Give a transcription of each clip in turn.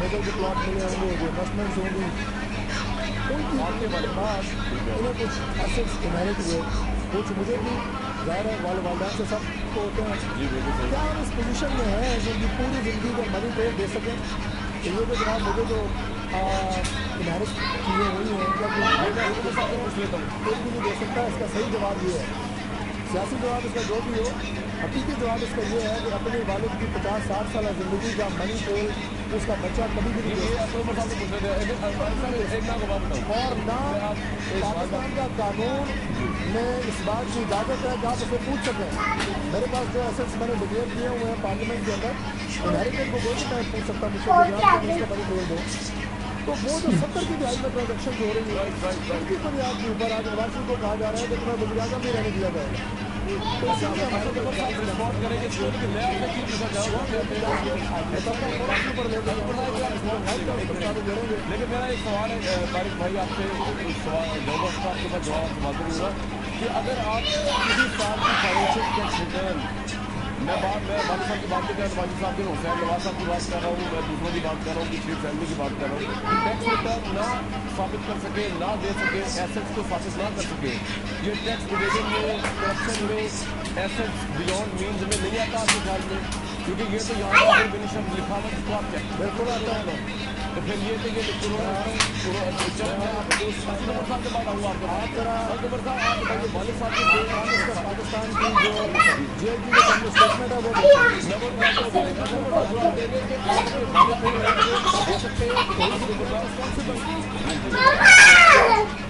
Metal के plot मिले होंगे, जो इन्वेस्टमेंट्स होंगी, उनकी आपके बाद उन्हें कुछ एसेट्स इनहेरिट हुए, कुछ मुझे भी ज़ाहिर है वालदैन से सब को होते हैं। क्या हम इस पोजीशन में हैं जो कि पूरी ज़िंदगी का मनी ट्रेड दे सकें? तो ये जो जनाब मुझे जो इनहेरिट चीज़ें हुई हैं, क्या कोई भी नहीं दे सकता। इसका सही जवाब ये है, सियासी जवाब इसका जो भी हो, हकीकी जवाब इसका ये है कि अपने वालिद की 50-60 साल ज़िंदगी का मनी ट्रेड उसका बच्चा कभी भी नहीं दे और ना पाकिस्तान का कानून में इस बात की इजाज़त है कि आप उसे पूछ सकें। मेरे पास जो एसेट्स मैंने डिक्लेयर किए हुए हैं पार्लियामेंट के अंदर, इनहेरिटेड को कोई भी पूछ सकता मुझसे गुजरात में इसका मनी ट्रेड दो। तो वो जो 70 की दिहाई में ट्रांजेक्शन हो रही है, उनकी बुनियाद के ऊपर आज निवासी को कहा जा रहा है कि तुम्हें बुजुर्ग में रहने दिया जाएगा। तो लेकिन मेरा एक सवाल है तारिक भाई आपसे, आपके पास जवाब होगा कि अगर आप किसी साल की फाइनेंशियल टैक्स रिटर्न, मैं वाली साहब की बात नहीं कर रहा, वाली साहब के हुसैन नवाज साहब की बात कर रहा हूँ, मैं दूसरों की बात कर रहा हूँ, पिछली फैमिली की बात कर रहा हूँ, टैक्स रिटर्न ना साबित कर सके, ना दे सके, एसेट्स को साबित ना कर सके, ये टैक्स डिवीजन में, करप्शन में, एसेट्स बियॉन्ड मीन्स में नहीं आता आपके ख्याल में? क्योंकि ये तो यहाँ पर बेनिशम लिखा हुआ तो आप क्या बिल्कुल आता है। तो फिर ये तो ये के बाद आऊँगा आपके वालिद साहब की पाकिस्तान की जो जेल की जो स्टेटमेंट है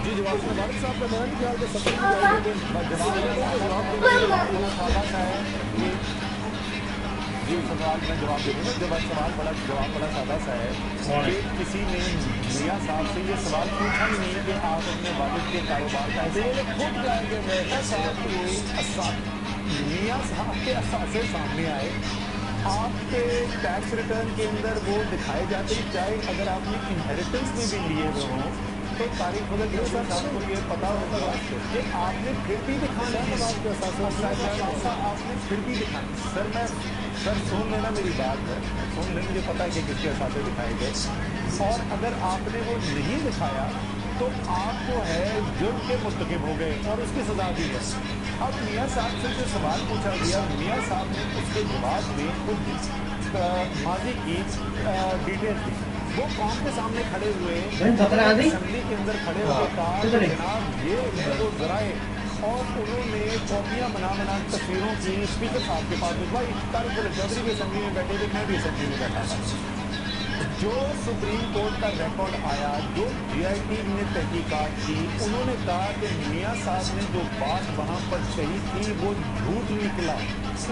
जी जवाब से वालिद साहब का मेरा ख्याल के 70 जी सवाल मैं जवाब दे दूँगा। जब सवाल जवाब बड़ा सादा सा है कि किसी ने मियाँ साहब से ये सवाल पूछा ही नहीं कि आप अपने वालिद के कारोबार का खुद जाएंगे मियाँ साहब के असासे सामने आए, आपके टैक्स रिटर्न के अंदर वो दिखाए जाते हैं, चाहे अगर आपने इनहेरिटेंस में भी लिए हुए हों, तो तारीख बदल साहब को ये पता होगा कि आपने फिर भी दिखाना आपने फिर भी दिखाना। सर सुन लेना मेरी बात है, सुन लेना, मुझे पता है कि किसके साथ दिखाए गए, और अगर आपने वो नहीं दिखाया तो आप जो है जुर्म के मुर्तकिब हो गए और उसकी सजा भी है। अब मियाँ साहब से जो सवाल पूछा गया, मियाँ साहब ने उसके जवाब में कुछ माजी की डिटेल दी, वो कौम के सामने खड़े हुए असेंबली के अंदर खड़े हुए कहा जनाब ये है वो जराए, और उन्होंने कॉपियाँ बना तस्वीरों की स्पीकर साहब के पास भिजवाई। तारिक चौधरी भी असेंबली में बैठे थे, मैं भी असेंबली में बैठा था। जो सुप्रीम कोर्ट का रिकॉर्ड आया, जो GIT ने तहकीकात की, उन्होंने कहा कि मियाँ साहब ने जो बात वहाँ पर कही थी वो झूठ निकला,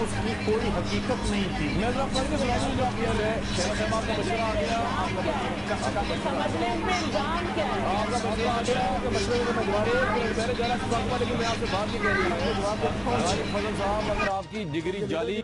उसकी कोई हकीकत नहीं थी। मैं पढ़ के बता दूँ जो आप ये शहबाज का मशवरा आ गया, आपका मशवरे में मैंने जरा लेकिन मैं आपसे बात नहीं कह रही हूँ। फजल साहब अगर आपकी डिग्री जाली